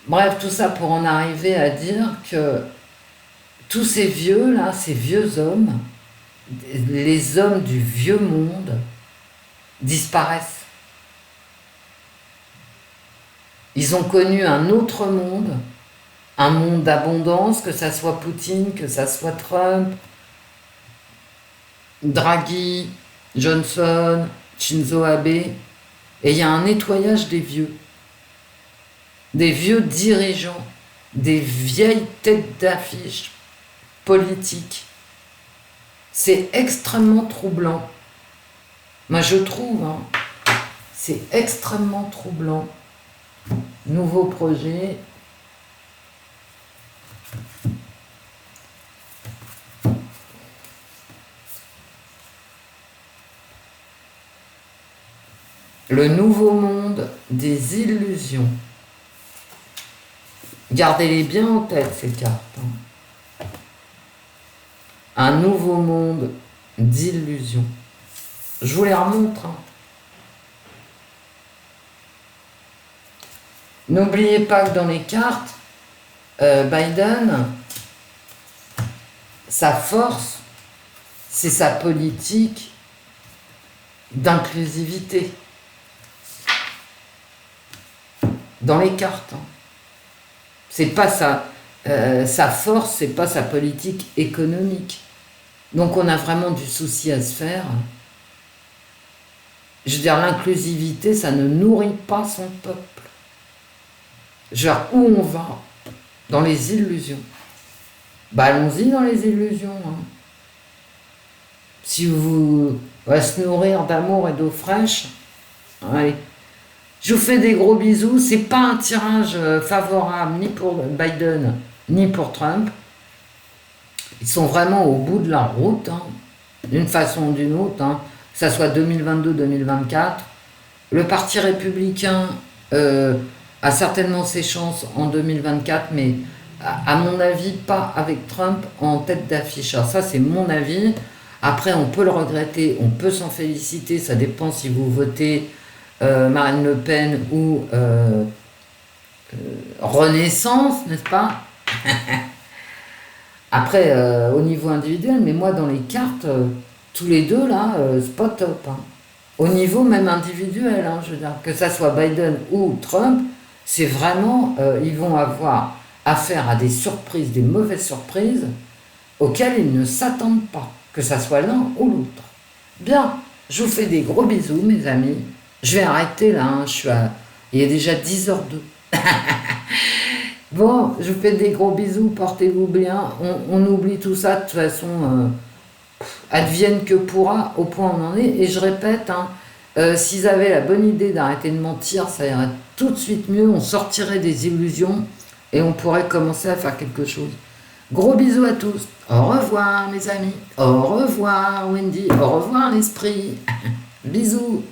Bref, tout ça pour en arriver à dire que tous ces vieux là, ces vieux hommes, les hommes du vieux monde, disparaissent. Ils ont connu un autre monde, un monde d'abondance, que ça soit Poutine, que ça soit Trump, Draghi, Johnson, Shinzo Abe, et il y a un nettoyage des vieux dirigeants, des vieilles têtes d'affiche politiques. C'est extrêmement troublant. Moi je trouve, hein, c'est extrêmement troublant. Nouveau projet. Le nouveau monde des illusions. Gardez-les bien en tête, ces cartes. Hein. Un nouveau monde d'illusions. Je vous les remontre. Hein. N'oubliez pas que dans les cartes, Biden, sa force, c'est sa politique d'inclusivité. Dans les cartes. Hein. C'est pas sa force, c'est pas sa politique économique. Donc on a vraiment du souci à se faire. Je veux dire, l'inclusivité, ça ne nourrit pas son peuple. Genre, où on va? Dans les illusions. Bah allons-y dans les illusions. Hein. Si vous va se nourrir d'amour et d'eau fraîche, allez. Je vous fais des gros bisous. C'est pas un tirage favorable ni pour Biden ni pour Trump. Ils sont vraiment au bout de la route, hein, d'une façon ou d'une autre, hein, que ça soit 2022-2024. Le Parti républicain a certainement ses chances en 2024, mais à mon avis, pas avec Trump en tête d'affiche. Alors ça, c'est mon avis. Après, on peut le regretter, on peut s'en féliciter, ça dépend si vous votez Marine Le Pen ou Renaissance, n'est-ce pas? Après, au niveau individuel, mais moi, dans les cartes, tous les deux, là, c'est pas top. Hein. Au niveau même individuel, hein, je veux dire, que ça soit Biden ou Trump, c'est vraiment, ils vont avoir affaire à des surprises, des mauvaises surprises, auxquelles ils ne s'attendent pas, que ça soit l'un ou l'autre. Bien, je vous fais des gros bisous, mes amis. Je vais arrêter là, hein, il est déjà 10h02. Bon, je vous fais des gros bisous, portez-vous bien. On oublie tout ça, de toute façon, advienne que pourra, au point où on en est. Et je répète, hein, s'ils avaient la bonne idée d'arrêter de mentir, ça irait tout de suite mieux. On sortirait des illusions et on pourrait commencer à faire quelque chose. Gros bisous à tous. Au revoir, mes amis. Au revoir, Wendy. Au revoir, l'esprit. Bisous.